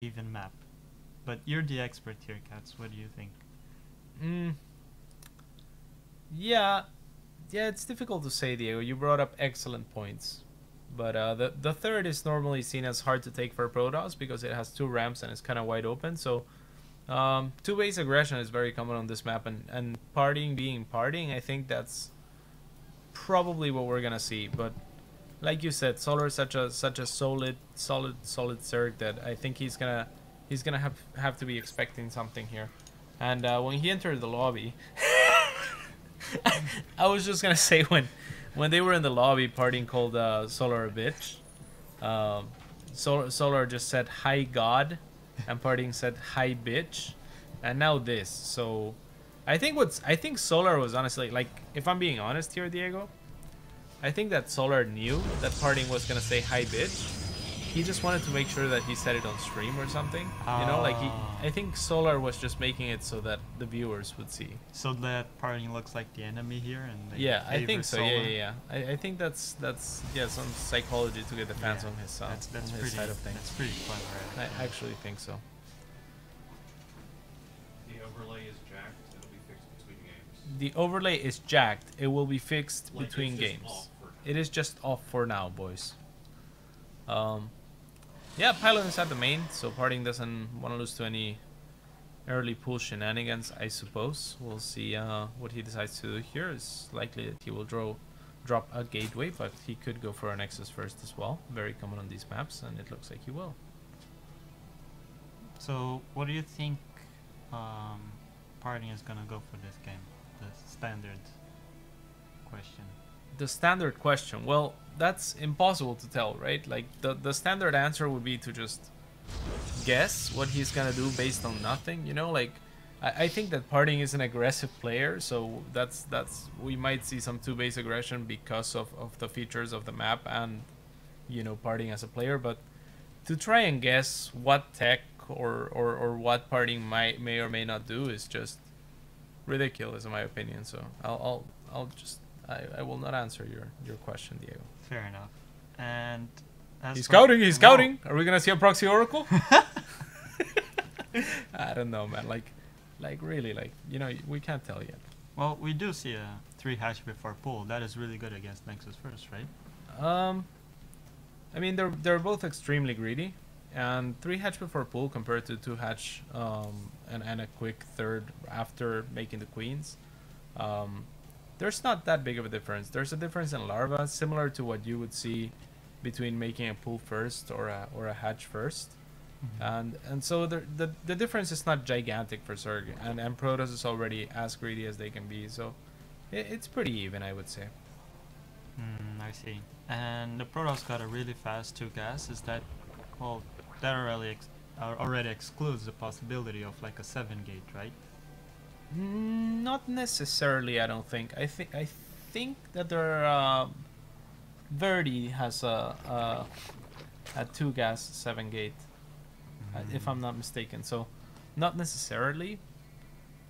even map. But you're the expert here, Cats. What do you think? Mm, yeah, yeah, it's difficult to say, Diego. You brought up excellent points. But the third is normally seen as hard to take for Protoss because it has two ramps and it's kind of wide open. So two base aggression is very common on this map, and partying being partying, I think that's probably what we're gonna see. But like you said, Solar is such a solid Zerg that I think he's gonna have to be expecting something here. And when he entered the lobby, I was just gonna say when they were in the lobby, partying called Solar a bitch. Solar just said hi God, and partying said hi bitch, and now this. So I think Solar was honestly, like, if I'm being honest here, Diego, I think that Solar knew that partying was gonna say hi bitch. He just wanted to make sure that he said it on stream or something. You know, like I think Solar was just making it so that the viewers would see. So that party looks like the enemy here, and they Yeah, I think so. Solar. Yeah. I think that's yeah, some psychology to get the fans on his that's on his pretty, side of things. That's pretty clever. I actually think so. The overlay is jacked. It'll be fixed between games. The overlay is jacked. It will be fixed Like, between it's just games. off for now. It is just off for now, boys. Yeah, Pylon is at the main, so partying doesn't want to lose to any early pool shenanigans, I suppose. We'll see what he decides to do here. It's likely that he will drop a gateway, but he could go for a Nexus first as well. Very common on these maps, and it looks like he will. So what do you think partying is gonna go for this game? The standard question. The standard question, well, that's impossible to tell, right? Like the standard answer would be to just guess what he's gonna do based on nothing, you know. Like I think that partying is an aggressive player, so that's we might see some two base aggression because of the features of the map and, you know, partying as a player. But to try and guess what tech or what partying may or may not do is just ridiculous in my opinion. So I'll just I will not answer your question, Diego. Fair enough. And he's scouting. He's scouting. Are we gonna see a proxy oracle? I don't know, man. Like really, like, you know, we can't tell yet. Well, we do see a 3 hatch before pull. That is really good against Nexus first, right? I mean, they're both extremely greedy, and 3 hatch before pull compared to 2 hatch and a quick third after making the queens. There's not that big of a difference. There's a difference in larva, similar to what you would see between making a pull first or a hatch first. And so the difference is not gigantic for Zerg, and Protoss is already as greedy as they can be, so it's pretty even, I would say. I see. And the Protoss got a really fast 2 gas. Is that, well, that already excludes the possibility of like a 7 gate, right? Not necessarily, I don't think. I think that their Verdi has a 2 gas 7 gate, if I'm not mistaken. So not necessarily,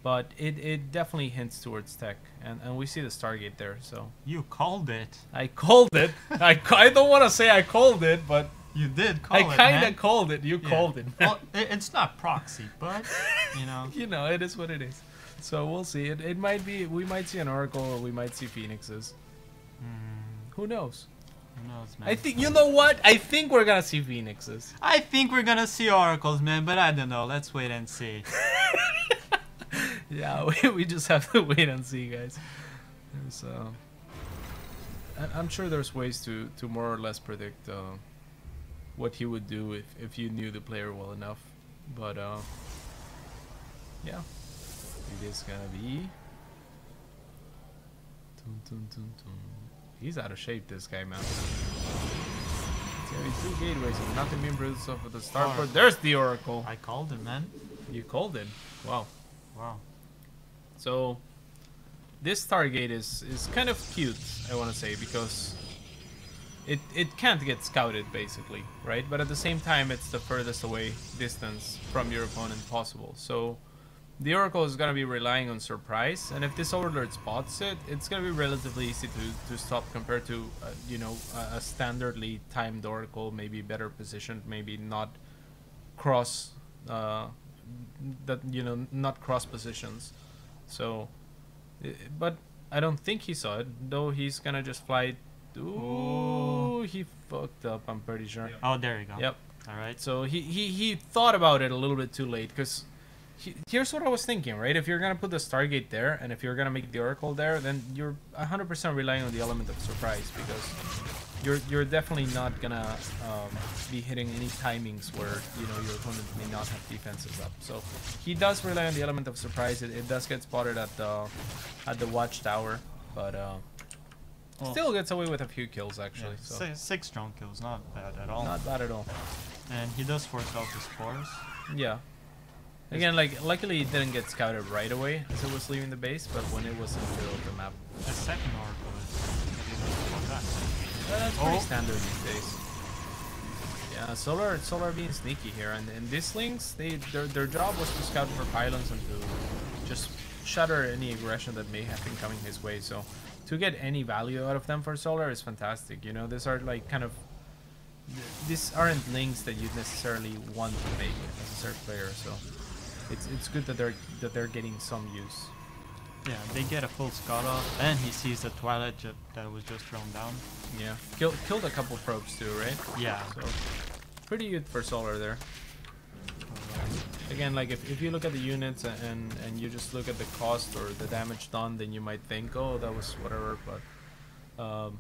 but it definitely hints towards tech, and we see the Stargate there. So you called it. I called it. I don't want to say I called it, but you did call it. I kind of called it. You called it. Well, it's not proxy, but you know. You know, it is what it is. So we'll see. It might be, we might see an Oracle, or we might see Phoenixes. Who knows? Who knows, man? I think, you know what? I think we're gonna see Phoenixes. I think we're gonna see Oracles, man, but I don't know. Let's wait and see. Yeah, we just have to wait and see, guys. So I'm sure there's ways to more or less predict what he would do if you knew the player well enough. But yeah. It is gonna be. He's out of shape, this guy, man. It's gonna be 2 gateways and nothing being produced off of the starport. There's the Oracle. I called it, man. You called it. Wow. Wow. So this Stargate is kind of cute, I want to say, because it can't get scouted, basically, right? But at the same time, it's the furthest away distance from your opponent possible. So the Oracle is going to be relying on surprise, and if this Overlord spots it, it's going to be relatively easy to stop compared to, you know, a standardly timed Oracle, maybe better positioned, maybe not cross, that not cross positions. So, but I don't think he saw it. Though he's gonna just fly. Ooh, he fucked up. I'm pretty sure. Oh, there you go. Yep. All right. So he thought about it a little bit too late, because here's what I was thinking, right? If you're gonna put the Stargate there, and if you're gonna make the Oracle there, then you're 100% relying on the element of surprise, because you're definitely not gonna be hitting any timings where your opponent may not have defenses up. So he does rely on the element of surprise. It does get spotted at the watchtower, but still gets away with a few kills actually. Yeah, So 6 strong kills, not bad at all. not bad at all. And he does force out his spores. Yeah. Again, like, luckily it didn't get scouted right away as it was leaving the base, but when it was in the middle of the map. The second oracle is That's pretty standard these days. Yeah, Solar being sneaky here, and these Lynx, their job was to scout for pylons and to just shutter any aggression that may have been coming his way. So to get any value out of them for Solar is fantastic. These are like kind of, these aren't Lynx that you'd necessarily want to make as a third player. So it's good that they're getting some use. Yeah, they get a full scout off, and he sees the Twilight that was just thrown down. Yeah, killed a couple probes too, right? Yeah. So pretty good for Solar there. Again, like if you look at the units and you just look at the cost or the damage done, then you might think, oh, that was whatever. But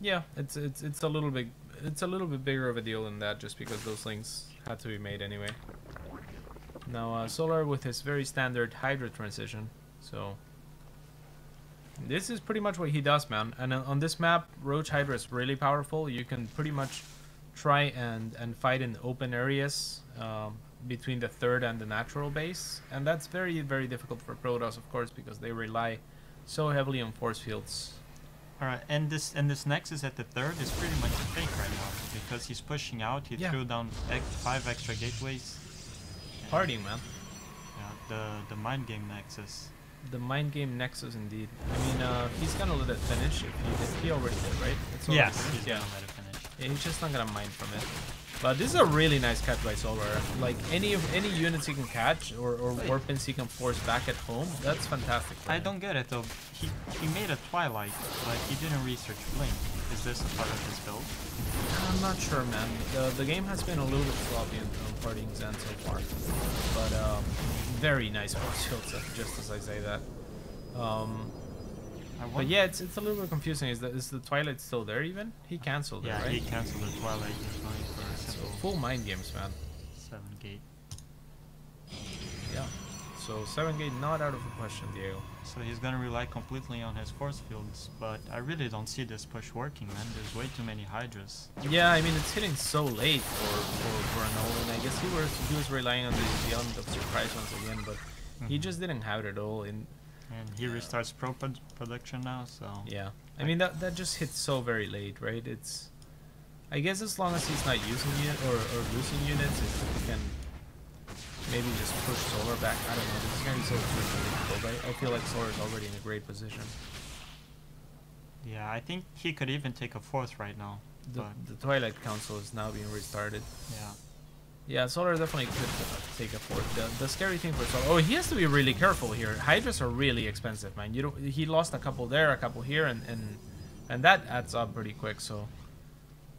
yeah, it's a little bit bigger of a deal than that, just because those links had to be made anyway. Now Solar with his very standard Hydra transition. So this is pretty much what he does, man. And on this map, Roach Hydra is really powerful. You can pretty much try and fight in open areas between the third and the natural base, and that's very, very difficult for Protoss, of course, because they rely so heavily on force fields. Alright, and this Nexus at the third is pretty much a fake right now, because he's pushing out. He threw down 5 extra gateways. Partying, man. Yeah, the mind game Nexus. The mind game Nexus, indeed. I mean, he's gonna let it finish if he already did, right? Yes, he's gonna let it finish. Yeah, he's just not gonna mine from it. But this is a really nice catch by Solar. Like any units he can catch or warpins he can force back at home, that's fantastic. I don't get it though. He made a Twilight, but he didn't research Blink. Is this a part of his build? I'm not sure, man. The game has been a little bit sloppy on partying Zen so far, but very nice force fields, just as I say that. But yeah, it's a little bit confusing. Is the Twilight still there even? He cancelled it, right? Yeah, he cancelled the Twilight. He's going for a simple full mind games, man. 7 gate. Yeah. So 7 gate not out of the question, Diego. So he's gonna rely completely on his force fields, but I really don't see this push working, man. There's way too many Hydras. Yeah, I mean it's hitting so late for Nolan. I guess he was relying on the element of surprise once again, but he just didn't have it all in. And he restarts production now, so yeah. I mean that just hits so very late, right? It's, I guess as long as he's not using it or losing units, he can maybe just push Solar back. I don't know. This is gonna be so difficult. I feel like Solar is already in a great position. Yeah, I think he could even take a 4th right now. The Twilight Council is now being restarted. Yeah. Yeah, Solar definitely could take a 4th. The scary thing for Solar... Oh, he has to be really careful here. Hydras are really expensive, man. He lost a couple there, a couple here, and that adds up pretty quick, so...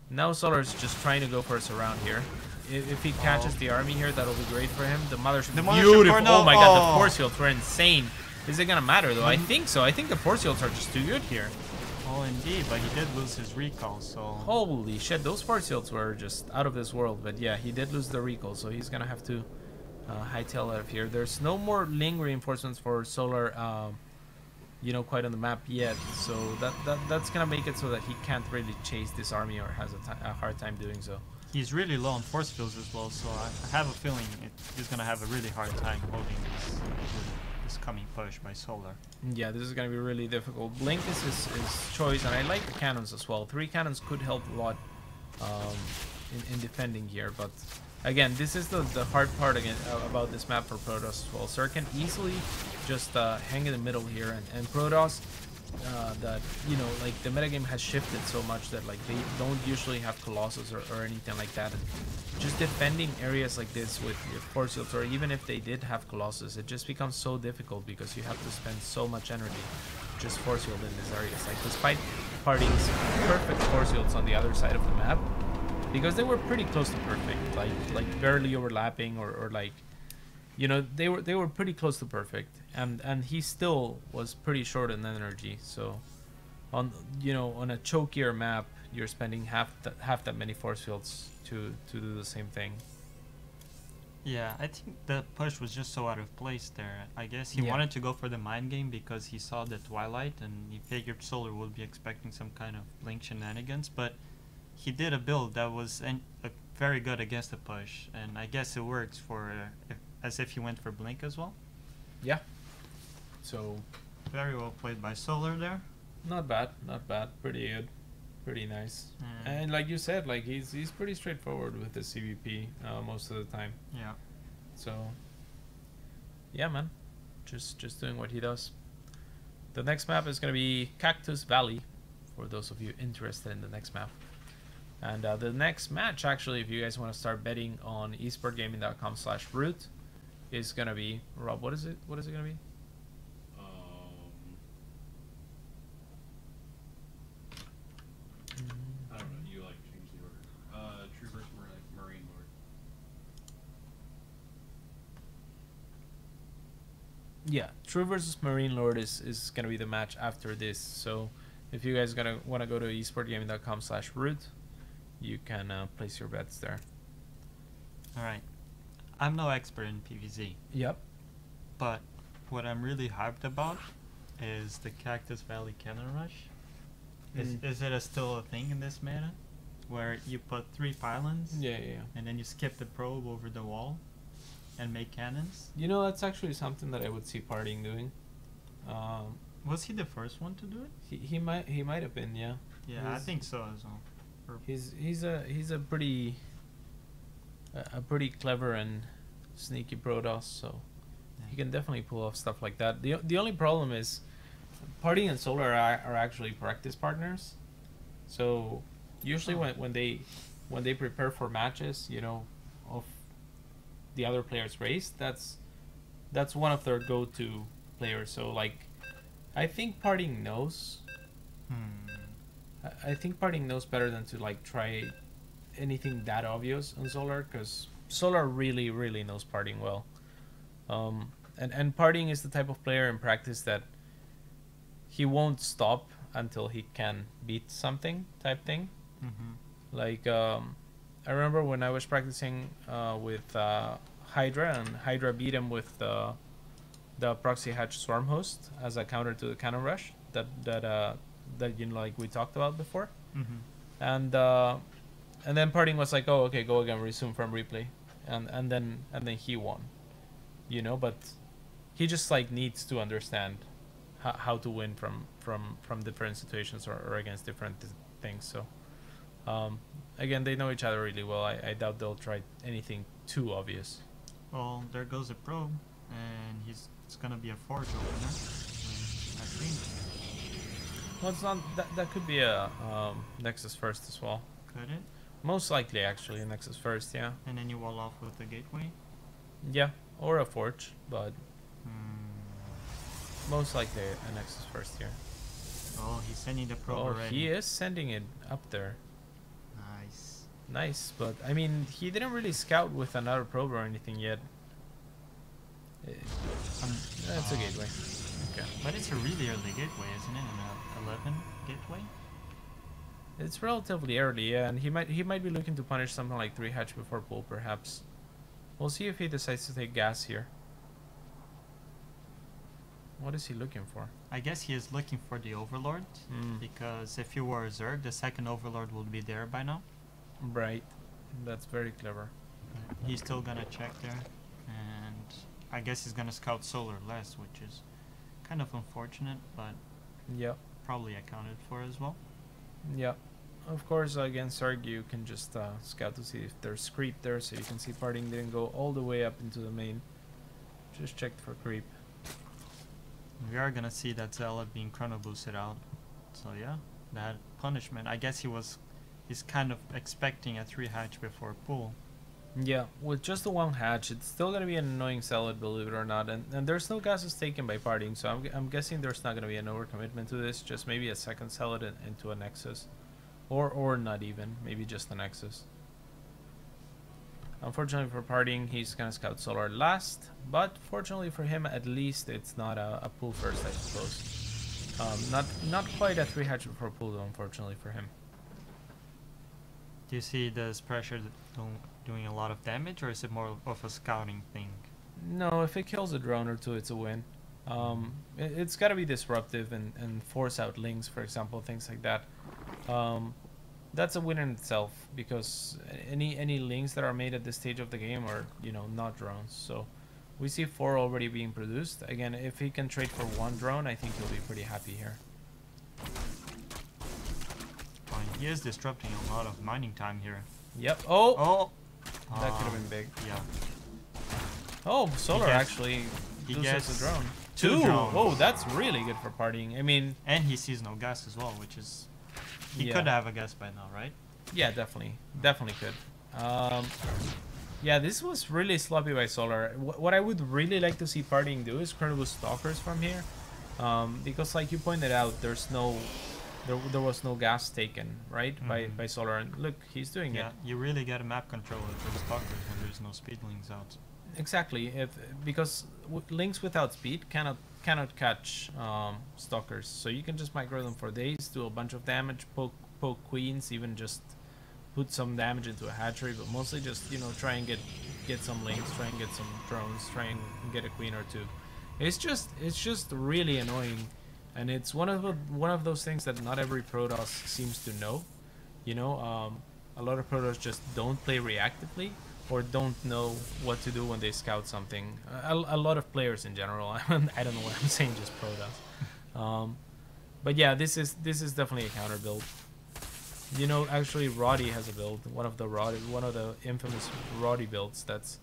Now Solar's just trying to go for a surround here. If he catches the army here, that'll be great for him. The Mothership... Beautiful! Oh my god, the force fields were insane. Is it gonna matter, though? I think so. I think the force fields are just too good here. Oh, indeed, but he did lose his recall, so... Holy shit, those force fields were just out of this world. But yeah, he did lose the recall, so he's gonna have to hightail out of here. There's no more Ling reinforcements for Solar, quite on the map yet. So that's gonna make it so that he can't really chase this army or has a hard time doing so. He's really low on force fields as well, so I have a feeling he's gonna have a really hard time holding this coming push by Solar. Yeah, this is gonna be really difficult. Blink is his choice, and I like the cannons as well. 3 cannons could help a lot in defending here, but again, this is the hard part again about this map for Protoss as well. Sir can easily just hang in the middle here, and Protoss, that you know, like the metagame has shifted so much that like they don't usually have Colossus or anything like that. And just defending areas like this with force fields, or even if they did have Colossus, it just becomes so difficult because you have to spend so much energy just force field in these areas. Like despite Party's perfect force fields on the other side of the map, because they were pretty close to perfect, like barely overlapping or like, you know, they were pretty close to perfect, and he still was pretty short in energy. So on, you know, on a chokier map, you're spending half that many force fields to do the same thing. Yeah, I think the push was just so out of place there. I guess he Yeah. wanted to go for the mind game because he saw the Twilight and he figured Solar would be expecting some kind of blink shenanigans, but he did a build that was very good against the push, and I guess it works for as if he went for blink as well. Yeah. So Very well played by Solar there. not bad, pretty good, pretty nice. And like you said, like he's pretty straightforward with the CVP most of the time. Yeah. So yeah, man, just doing what he does. The next map is gonna be Cactus Valley, for those of you interested in the next map. And the next match, actually, if you guys want to start betting on esportgaming.com/root, is gonna be, Rob. What is it? What is it gonna be? I don't know. You like change the order. True versus Marine Lord. Yeah, True versus Marine Lord is gonna be the match after this. So if you guys gonna want to go to esportgaming.com/root, you can place your bets there. All right. I'm no expert in PvZ, Yep. but what I'm really hyped about is the Cactus Valley Cannon Rush. Is it still a thing in this meta, where you put 3 pylons Yeah. and then you skip the probe over the wall and make cannons? You know, that's actually something that I would see Partying doing. Was he the first one to do it? He might have been, yeah. Yeah, I He's- think so as well. He's a pretty clever and sneaky Protoss, so he can definitely pull off stuff like that. The only problem is Party and Solar are actually practice partners, so usually when they prepare for matches, you know, of the other player's race, that's one of their go-to players. So like, I think Partying knows. I think Partying knows better than to like try anything that obvious on Solar, because Solar really knows Partying well. And Partying is the type of player in practice that he won't stop until he can beat something type thing. Mm-hmm. Like I remember when I was practicing with Hydra, and Hydra beat him with the proxy hatch swarm host as a counter to the cannon rush that you know, like we talked about before. Mm-hmm. And then Parting was like, oh, okay, go again, resume from replay, and then he won, you know. But he just like needs to understand how to win from different situations or against different things. So again, they know each other really well. I doubt they'll try anything too obvious. Well, there goes a probe, and it's gonna be a forge opener, I think. Well, it's not that could be a Nexus first as well. Could it? Most likely, actually, a Nexus first, yeah. And then you wall off with the gateway? Yeah, or a Forge, but Hmm. most likely a Nexus first here. Oh, he's sending the probe Oh, already. he is sending it up there. Nice. Nice, but I mean, he didn't really scout with another probe or anything yet. That's a gateway. Okay. But it's a really early gateway, isn't it? An 11 gateway? It's relatively early, yeah, and he might be looking to punish something like 3 hatch before pull, perhaps. We'll see if he decides to take gas here. What is he looking for? I guess he is looking for the Overlord, because if you were a Zerg, the second Overlord would be there by now. Right. That's very clever. He's still gonna check there, and I guess he's gonna scout Solar less, which is kind of unfortunate, but Yep. probably accounted for as well. Yep. Of course, against Zerg, you can just scout to see if there's creep there, so you can see Parting didn't go all the way up into the main. Just checked for creep. We are gonna see that Zealot being chrono boosted out. So yeah, that punishment. I guess he's kind of expecting a 3 hatch before pull. Yeah, with just the one hatch, it's still gonna be an annoying Zealot, believe it or not. And there's no gases taken by partying, so I'm guessing there's not gonna be an overcommitment to this. Just maybe a second Zealot into a Nexus, or not even, maybe just a Nexus. Unfortunately for partying, he's gonna scout Solar last, but fortunately for him, at least it's not a pull first, I suppose. Not quite a 3 hatch before pull though, unfortunately for him. Do you see this pressure doing a lot of damage, or is it more of a scouting thing? No, if it kills a drone or two, it's a win. It's got to be disruptive and force out links, for example, things like that. That's a win in itself, because any links that are made at this stage of the game are, you know, not drones. So we see 4 already being produced. Again, if he can trade for 1 drone, I think he'll be pretty happy here. Fine. He is disrupting a lot of mining time here. Yep. Oh! Oh! That could have been big. Yeah. Oh, Solar actually he loses gets a drone. 2 drones. Oh, that's really good for partying. I mean... And he sees no gas as well, which is... He Yeah. could have a gas by now, right? Yeah, definitely. Definitely could. Yeah, this was really sloppy by Solar. What I would really like to see partying do is chrono boost Stalkers from here. Because like you pointed out, there was no gas taken, right? By Solar. And look, he's doing it. Yeah, you really get a map control with those stalkers when there's no speed links out. Exactly, because links without speed cannot catch stalkers, so you can just micro them for days, do a bunch of damage, poke queens, even just put some damage into a hatchery, but mostly just, you know, try and get some links, try and get some drones, try and get a queen or two. It's just really annoying, and it's one of those things that not every Protoss seems to know. You know, a lot of Protoss just don't play reactively, or don't know what to do when they scout something. A lot of players in general. I don't know what I'm saying, just Protoss. But yeah, this is definitely a counter build. You know, actually, Ro8 has a build, one of the infamous Ro8 builds. That's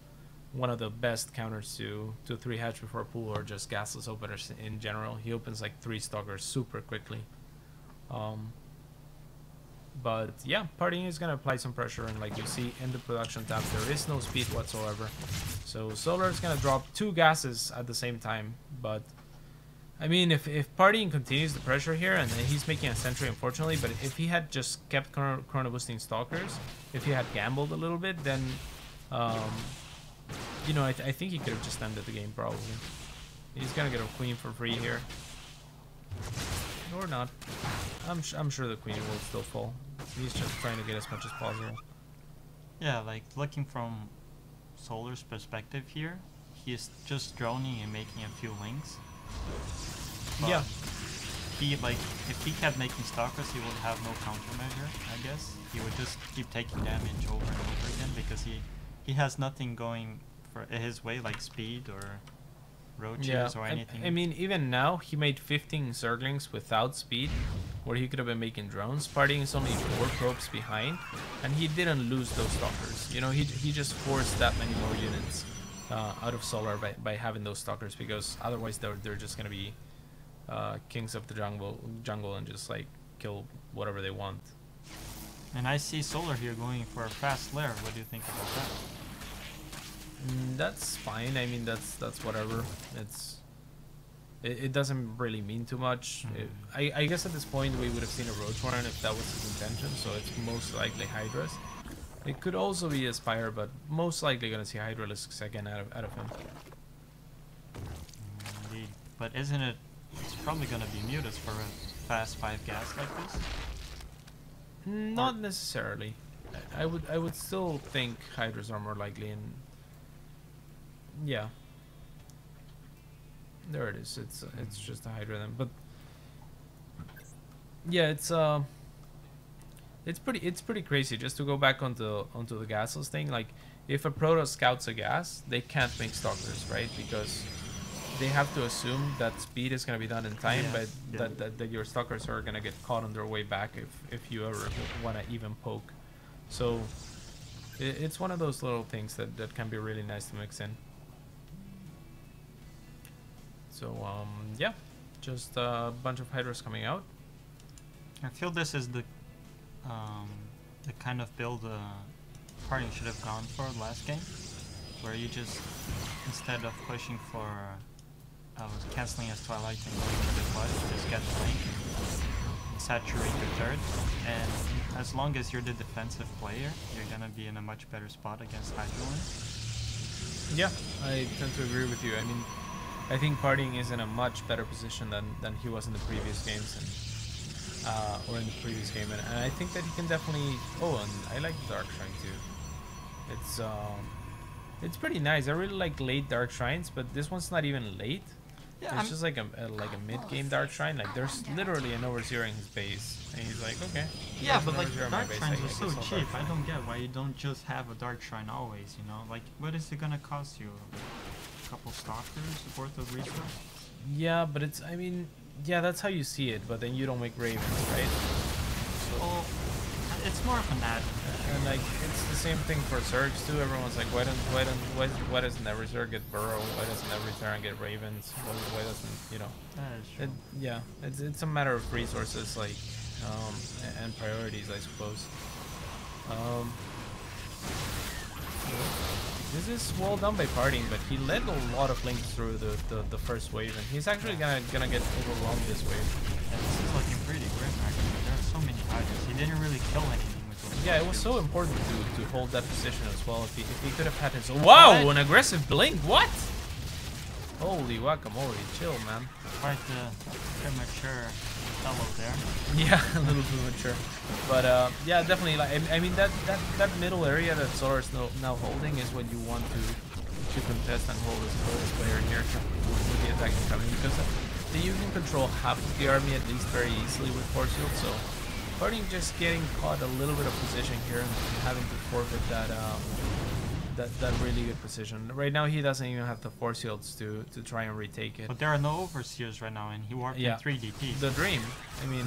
one of the best counters to 3 hatch before pull, or just gasless openers in general. He opens like 3 stalkers super quickly. But yeah, partying is gonna apply some pressure, and like you see in the production tab, there is no speed whatsoever. So Solar is gonna drop 2 gases at the same time. But I mean, if partying continues the pressure here, and he's making a sentry, unfortunately, but if he had just kept chrono boosting stalkers, if he had gambled a little bit, then you know, I think he could have just ended the game probably. He's gonna get a queen for free here, or not. I'm sure the queen will still fall. He's just trying to get as much as possible. Yeah, like looking from Solar's perspective here, he's just droning and making a few links. But yeah. He, like, if he kept making stalkers, he would have no countermeasure, I guess. He would just keep taking damage over and over again, because he has nothing going for his way, like speed or roaches or anything. I mean, even now, he made 15 Zerglings without speed, where he could have been making drones. Partying is only 4 probes behind, and he didn't lose those stalkers. You know, he just forced that many more units out of Solar by having those stalkers, because otherwise they're just gonna be kings of the jungle and just like kill whatever they want. And I see Solar here going for a fast lair. What do you think about that? That's fine. I mean, that's whatever. It doesn't really mean too much. I guess at this point we would have seen a Ro8 if that was his intention, so it's most likely Hydras. It could also be Aspire, but most likely gonna see Hydralisks again out of him. Indeed. But isn't it... It's probably gonna be Mutas for a fast 5 gas like this? Not necessarily. I would still think Hydras are more likely, and yeah, there it is. It's just a Hydra then, but yeah, it's pretty crazy. Just to go back onto the gasless thing, like if a Protoss scouts a gas, they can't make stalkers, right? Because they have to assume that speed is gonna be done in time, but that your stalkers are gonna get caught on their way back if you ever wanna even poke. So it's one of those little things that can be really nice to mix in. So yeah, Just a bunch of Hydras coming out. I feel this is the kind of build Party should have gone for last game, where you just, instead of pushing for canceling his Twilight and going for the push, just get Blink and saturate your third, and as long as you're the defensive player, you're gonna be in a much better spot against Hydroid. Yeah, I tend to agree with you. I mean, I think Partying is in a much better position than he was in the previous games, and or in the previous game, and I think that he can definitely. Oh, and I like Dark Shrine too. It's pretty nice. I really like late Dark Shrines, but this one's not even late. Yeah, It's just like a mid-game Dark Shrine. Like there's literally an Overseer in his base, and he's like, okay. yeah, there's but an like Overseer in my Dark base, Shrines I are guess so I'll Dark cheap. I Shrine. don't get why you don't just have a Dark Shrine always, you know? Like, what is it gonna cost you? A couple Stalkers worth of resource? Yeah, but it's. I mean, yeah, that's how you see it. But then you don't make Ravens, right? Well, it's more of an add. And like it's the same thing for Surge too. Everyone's like, why doesn't every Surge get Burrow? Why doesn't every Terran get Ravens? Why doesn't, you know? That is true. Yeah, it's a matter of resources, like and priorities, I suppose. This is well done by Partying, but he led a lot of links through the first wave, and he's actually gonna get overwhelmed this wave. Yeah, this is looking pretty grim actually. There are so many Hydras. He didn't really kill anything with those. Yeah, it was so important to hold that position as well. If he could have had his wow, an aggressive blink. What? Holy guacamole, chill, man. Quite premature fellow there. Yeah, a little premature, but yeah, definitely. Like I mean that middle area that Solar is now holding is what you want to contest and hold as player here with the attack coming, because you can control half of the army at least very easily with Force Shield. So Partying just getting caught a little bit of position here and having to forfeit that really good position. Right now he doesn't even have the Force Shields to try and retake it. But there are no Overseers right now, and he warped in 3 DPs. The dream. I mean,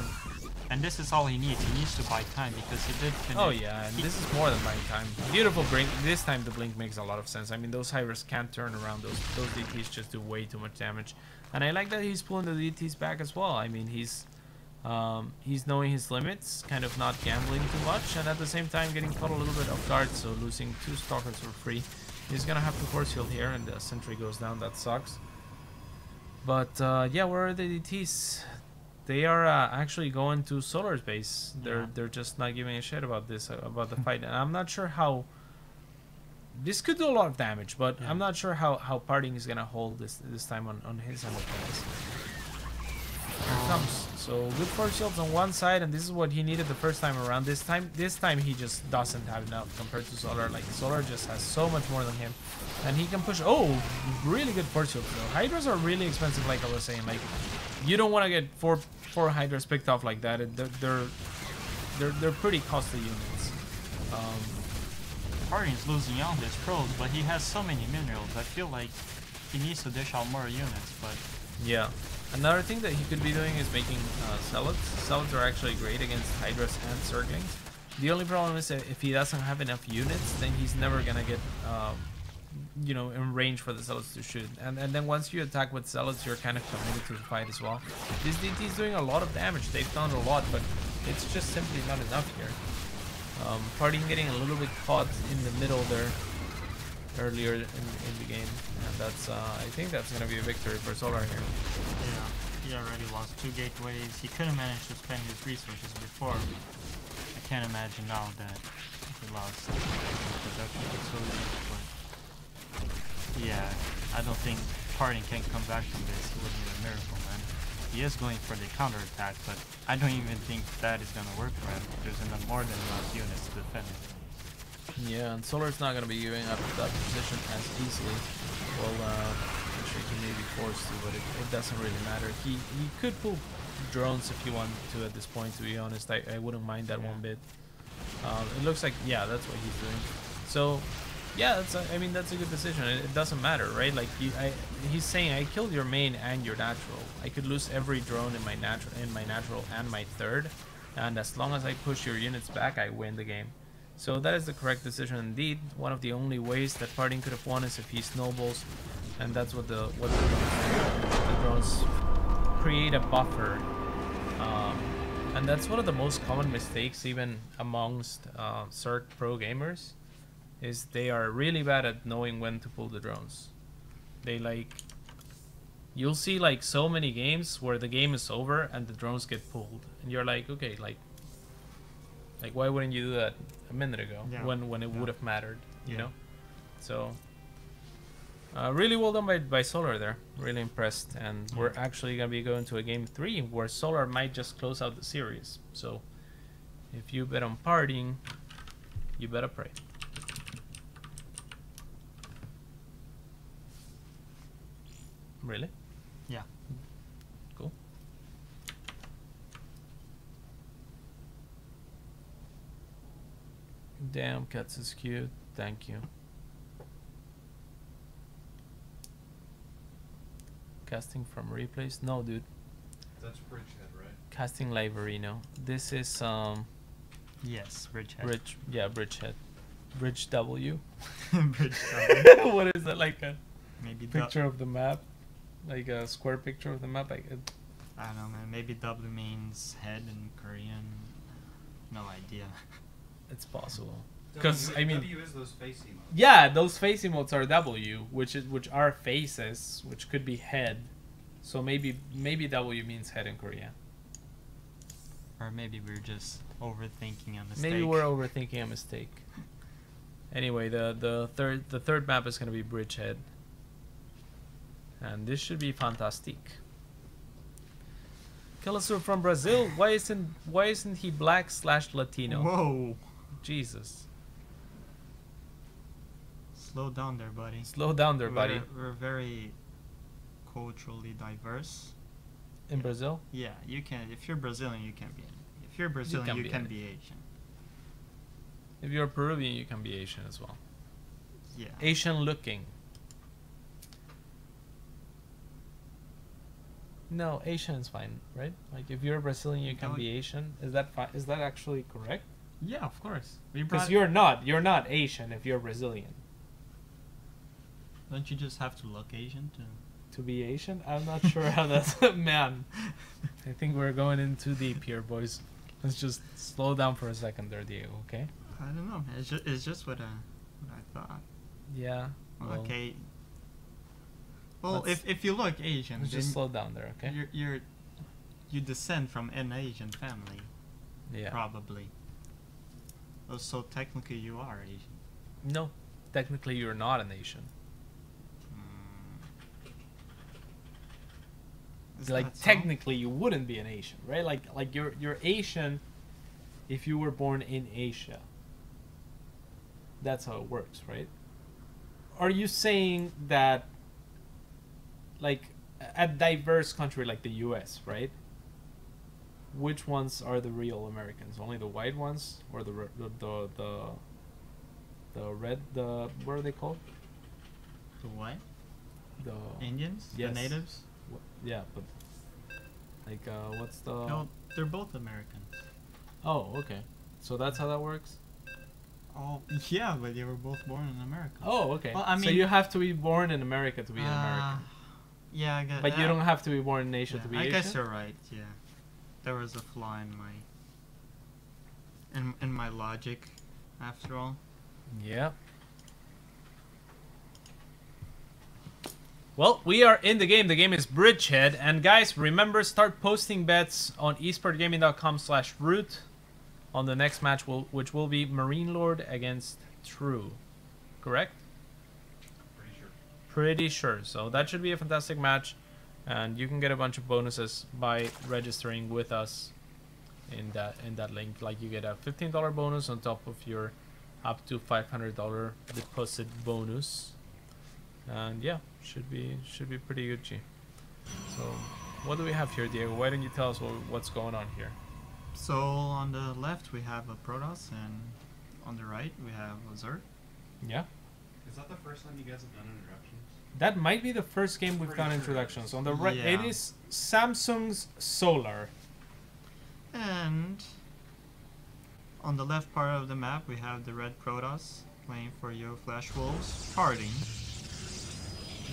and this is all he needs. He needs to buy time because he did finish. Oh yeah, and this is more than buying time. Beautiful blink. This time the blink makes a lot of sense. I mean, those Hydras can't turn around. Those DTs just do way too much damage. And I like that he's pulling the DTs back as well. I mean, he's knowing his limits, kind of not gambling too much, and at the same time getting caught a little bit off guard, so losing 2 Stalkers for free. He's gonna have to Force Shield here, and the Sentry goes down. That sucks. But yeah, where are the DTs? They are actually going to Solar's base. They're just not giving a shit about this, about the fight, and I'm not sure how. This could do a lot of damage, but I'm not sure how Partying is gonna hold this time on his end of things. Here it comes. So good Force Shields on one side, and this is what he needed the first time around. This time he just doesn't have enough compared to Solar. Like Solar just has so much more than him, and he can push. Oh, really good Force Shields though. Hydras are really expensive, like I was saying. Like you don't want to get four Hydras picked off like that. They're pretty costly units. Partying's losing out his pros, but he has so many minerals. I feel like he needs to dish out more units, but yeah. Another thing that he could be doing is making Zealots. Zealots are actually great against Hydras and Zerglings. The only problem is that if he doesn't have enough units, then he's never gonna get, you know, in range for the Zealots to shoot. And then once you attack with Zealots, you're kind of committed to the fight as well. This DT is doing a lot of damage. They've done a lot, but it's just simply not enough here. Partying getting a little bit caught in the middle there earlier in the game, and that's I think that's gonna be a victory for Solar here. Yeah, he already lost 2 gateways. He couldn't manage to spend his resources before. I can't imagine now that he lost production facilities, but yeah, I don't think Partying can come back from this. It would be a miracle, man. He is going for the counterattack, but I don't even think that is gonna work for him. There's more than enough units to defend it. Yeah, and Solar's not going to be giving up that position as easily. Well, actually he may be forced to, but it doesn't really matter. He could pull drones if he wanted to at this point, to be honest. I wouldn't mind that one bit. It looks like, yeah, that's what he's doing. So, yeah, I mean, that's a good decision. It doesn't matter, right? Like, he's saying, I killed your main and your natural. I could lose every drone in my natural and my third, and as long as I push your units back, I win the game. So that is the correct decision indeed. One of the only ways that Partying could have won is if he snowballs, and that's what the drones create a buffer. And that's one of the most common mistakes even amongst CERT pro gamers, is they are really bad at knowing when to pull the drones. They like, you'll see like so many games where the game is over and the drones get pulled, and you're like, okay, like why wouldn't you do that a minute ago when it would have mattered, you know? So really well done by Solar there. Really impressed, and we're actually gonna be going to a game 3 where Solar might just close out the series. So if you bet on partying, you better pray. Really? Yeah. Cool. Damn, Cats is cute. Thank you. Casting from replays? No, dude. That's Bridgehead, right? Casting Liverino. This is Yes, Bridgehead. Bridgehead. Bridge W. Bridge W. What is that, like a Maybe picture of the map? Like a square picture of the map? Like I don't know, man. Maybe W means head in Korean. No idea. it's possible. Because I mean, W is those face emotes. yeah, those face emotes are W, which are faces, which could be head. So maybe W means head in Korean. Or maybe we're just overthinking a mistake. Maybe we're overthinking a mistake. Anyway, the third map is gonna be Bridgehead, and this should be fantastic. Kalasur from Brazil. Why isn't he black/Latino? Whoa! Jesus. Slow down there, buddy. Slow down there, buddy. We're very culturally diverse. In Brazil? Yeah, you can. If you're Brazilian, you can be. If you're Brazilian, you can be Asian. If you're Peruvian, you can be Asian as well. Yeah. Asian looking. No, Asian is fine, right? Like if you're Brazilian, you can No, be Asian. Is that is that actually correct? Yeah, of course. Because you're not Asian if you're Brazilian. Don't you just have to look Asian To be Asian? I'm not sure how that's man. I think we're going in too deep here, boys. Let's just slow down for a second there, Diego, okay? I don't know. It's just what I thought. Yeah. Well, okay. Well, if you look Asian, let's then just slow down there, okay? you descend from an Asian family. Yeah. Probably. Oh, so technically you are Asian. No, technically you're not an Asian. Like technically you wouldn't be an Asian, right? Like you're Asian if you were born in Asia. That's how it works, right? Are you saying that like a diverse country like the US, right? Which ones are the real Americans? Only the white ones, or the red? What are they called? The what? The Indians? Yes. The natives? Yeah, but like what's the? No, they're both Americans. Oh, okay. So that's how that works. Oh, yeah, but they were both born in America. Oh, okay. Well, I so mean, you have to be born in America to be an American. Yeah, I guess. But you don't have to be born in Asia to be I Asian. guess you're right. Yeah, there was a flaw in my logic, after all. Yeah. Well, we are in the game. The game is Bridgehead. And guys, remember, start posting bets on esportgaming.com/root on the next match, which will be Marine Lord against True. Correct? Pretty sure. Pretty sure. So that should be a fantastic match. And you can get a bunch of bonuses by registering with us in that link. Like you get a $15 bonus on top of your up to $500 deposit bonus. And yeah, should be pretty good, G. So what do we have here, Diego? Why don't you tell us what's going on here? So on the left we have a Protoss, and on the right we have a Zerg. Yeah. Is that the first time you guys have done introductions? That might be the first game we've Pretty done sure. introductions. On the right, Yeah. it is Samsung's Solar. And on the left part of the map we have the red Protoss playing for Yo Flash Wolves, partying.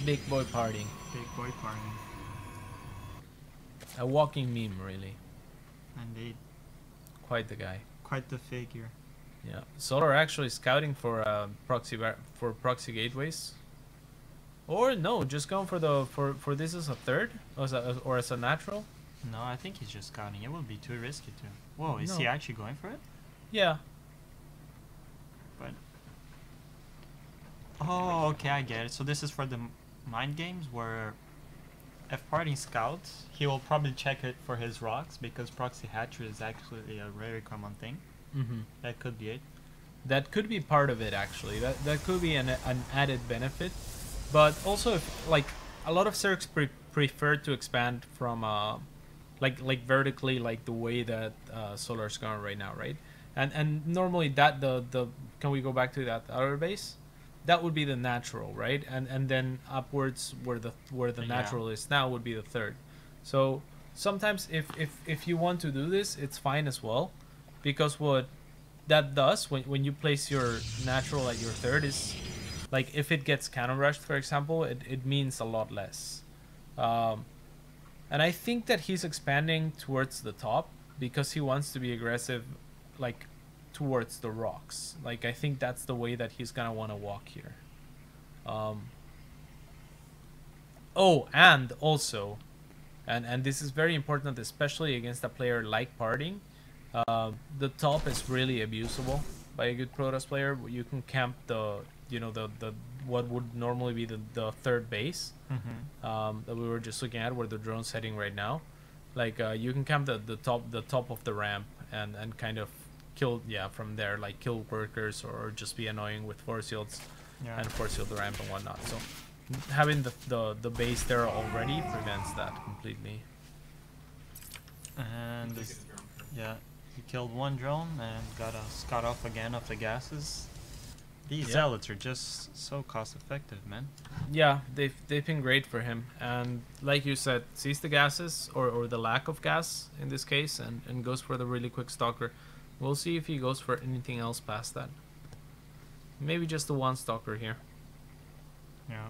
Big boy partying. Big boy partying. A walking meme, really. Indeed. Quite the guy. Quite the figure. Yeah. Solar actually scouting for proxy gateways. Or no, just going for the for this as a third or as a natural. No, I think he's just scouting. It would be too risky too. Whoa, is No. he actually going for it? Yeah. But oh, okay, I get it. So this is for the mind games where if party scouts, he will probably check it for his rocks because proxy hatchery is actually a very common thing. Mm-hmm. That could be it. That could be part of it actually. That could be an added benefit. But also, if, like a lot of Zergs prefer to expand from like vertically, like the way that Solar's going right now, right? And normally that the can we go back to that other base? That would be the natural, right? And then upwards where the Yeah. natural is now would be the third. So sometimes if you want to do this, it's fine as well, because what that does when you place your natural at your third is, like, if it gets cannon rushed, for example, it means a lot less. And I think that he's expanding towards the top because he wants to be aggressive, like, towards the rocks. Like, I think that's the way that he's gonna want to walk here. Oh, and also, and this is very important, especially against a player like Parting, the top is really abusable by a good Protoss player. You can camp the what would normally be the third base that we were just looking at, where the drone's heading right now. Like, you can camp the top of the ramp and kind of kill from there, like kill workers or just be annoying with force shields and force shield the ramp and whatnot. So having the base there already prevents that completely. And this, yeah, he killed one drone and got a scout off again of the gases. These zealots are just so cost effective, man. Yeah, they've been great for him, and like you said, sees the gases or the lack of gas in this case, and goes for the really quick stalker. We'll see if he goes for anything else past that. Maybe just the one stalker here. Yeah.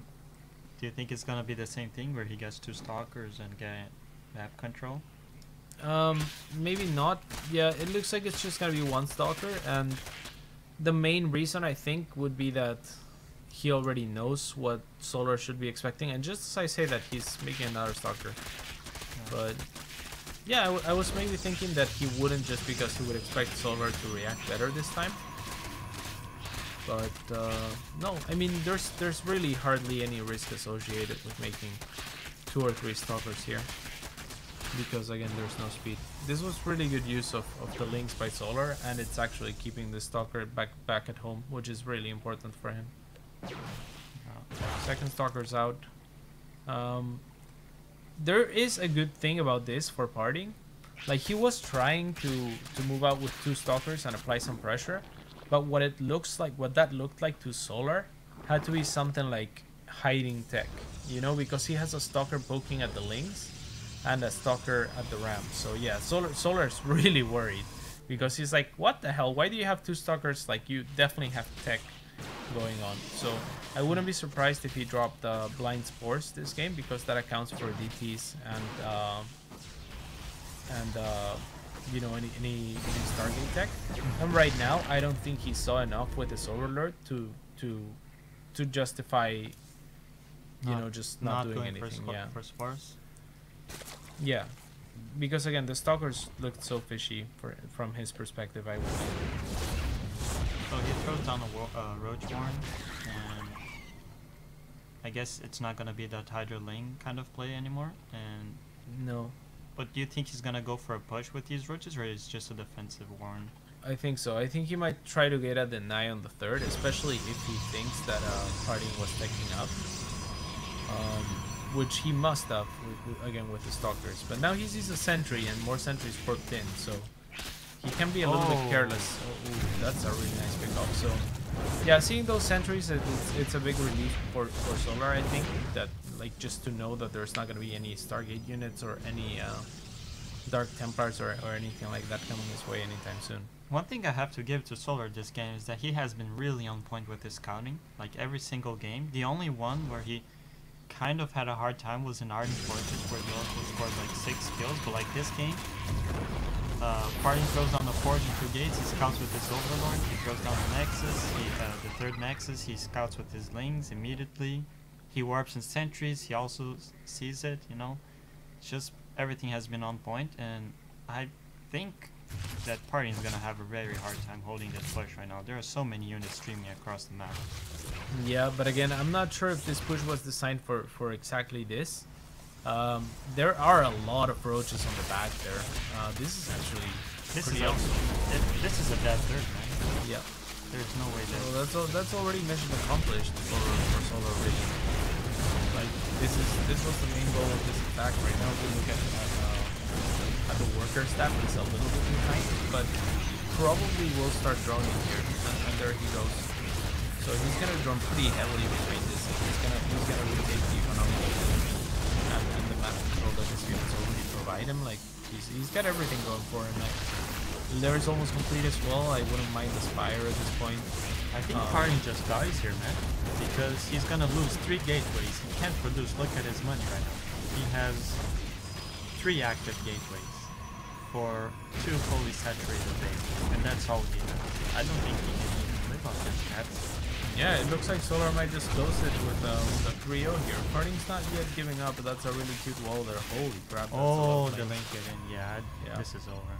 Do you think it's gonna be the same thing where he gets two stalkers and get map control? Maybe not. Yeah, it looks like it's just gonna be one stalker, and the main reason I think would be that he already knows what Solar should be expecting, and just as I say that, he's making another stalker. But yeah, I was maybe thinking that he wouldn't, just because he would expect Solar to react better this time. But no, I mean, there's really hardly any risk associated with making 2 or 3 stalkers here, because again, there's no speed. This was really good use of the links by Solar, and it's actually keeping the stalker back at home, which is really important for him. Second stalker's out. There is a good thing about this for Parting. Like, he was trying to move out with 2 stalkers and apply some pressure, but what that looked like to Solar had to be something like hiding tech, you know, because he has a stalker poking at the links and a stalker at the ramp. So yeah, Solar's really worried, because he's like, what the hell, why do you have 2 stalkers? Like, you definitely have tech going on. So I wouldn't be surprised if he dropped blind spores this game, because that accounts for DTs and you know, any Stargate tech. And right now, I don't think he saw enough with his Overlord to justify, you know, just not doing anything. For spores. Yeah, because again, the stalkers looked so fishy from his perspective, I would say. So he throws down a Roach Warren, and I guess it's not gonna be that Hydra Lane kind of play anymore. And no, but do you think he's gonna go for a push with these Roaches, or is just a defensive Warren? I think so. I think he might try to get a deny on the third, especially if he thinks that Parting was taking up. Which he must have, again, with the stalkers. But now he sees a sentry, and more sentries porked in, so he can be a little bit careless. Oh, ooh, that's a really nice pickup. So yeah, seeing those sentries, it's a big relief for Solar, I think, that, like, just to know that there's not going to be any Stargate units or any Dark Templars or anything like that coming his way anytime soon. One thing I have to give to Solar this game is that he has been really on point with his scouting. Like, every single game. The only one where he kind of had a hard time was in Ardent Fortress, where he also scored like 6 kills. But like this game, Party throws down the forge and 2 gates. He scouts with his Overlord. He throws down the Nexus. The third Nexus. He scouts with his Lings immediately. He warps in sentries. He also sees it. You know, it's just everything has been on point, and I think that Party is gonna have a very hard time holding this push right now. There are so many units streaming across the map. Yeah, but again, I'm not sure if this push was designed for exactly this. There are a lot of roaches on the back there. This is actually pretty awesome. This is a dead third, man. Yeah. There's no way that. So that's already mission accomplished for Solar Vision. Like this was the main goal of this attack. Right now, we look at the worker stat. It's a little bit behind, but probably will start droning here, and there he goes. So he's gonna drone pretty heavily between this. He's gonna retake the economic and the map control that his units already provide him. Like he's got everything going for him. Like, Lair is almost complete as well. I wouldn't mind the Spire at this point. I think Party just dies here, man, because he's gonna lose 3 gateways. He can't produce. Look at his money right now. He has 3 active gateways for 2 fully saturated bases, and that's all he has. I don't think he can even live off this stats. Yeah, it looks like Solar might just close it with a 3-0 here. Party's not yet giving up, but that's a really cute wall there. Holy crap. Oh, the link it in. Yeah, this is over.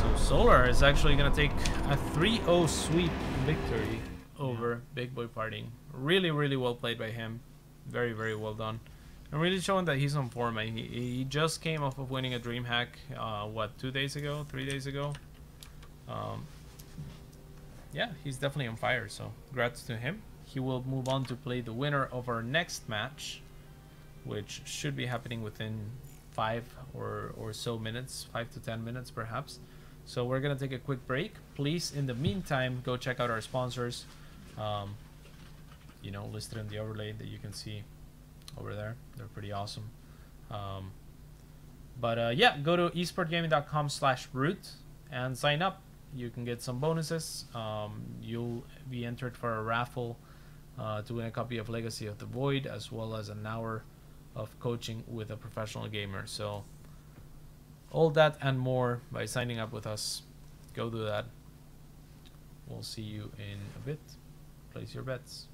So Solar is actually going to take a 3-0 sweep victory over Big Boy Party. Really, really well played by him. Very, very well done. And really showing that he's on form. He just came off of winning a DreamHack, what, 2 days ago? 3 days ago? Yeah, he's definitely on fire, so congrats to him. He will move on to play the winner of our next match, which should be happening within 5 or so minutes, 5 to 10 minutes perhaps. So we're gonna take a quick break. Please, in the meantime, go check out our sponsors. You know, listed in the overlay that you can see over there. They're pretty awesome. Yeah, go to esportgaming.com/root and sign up. You can get some bonuses. You'll be entered for a raffle to win a copy of Legacy of the Void, as well as an hour of coaching with a professional gamer. So all that and more by signing up with us. Go do that. We'll see you in a bit. Place your bets.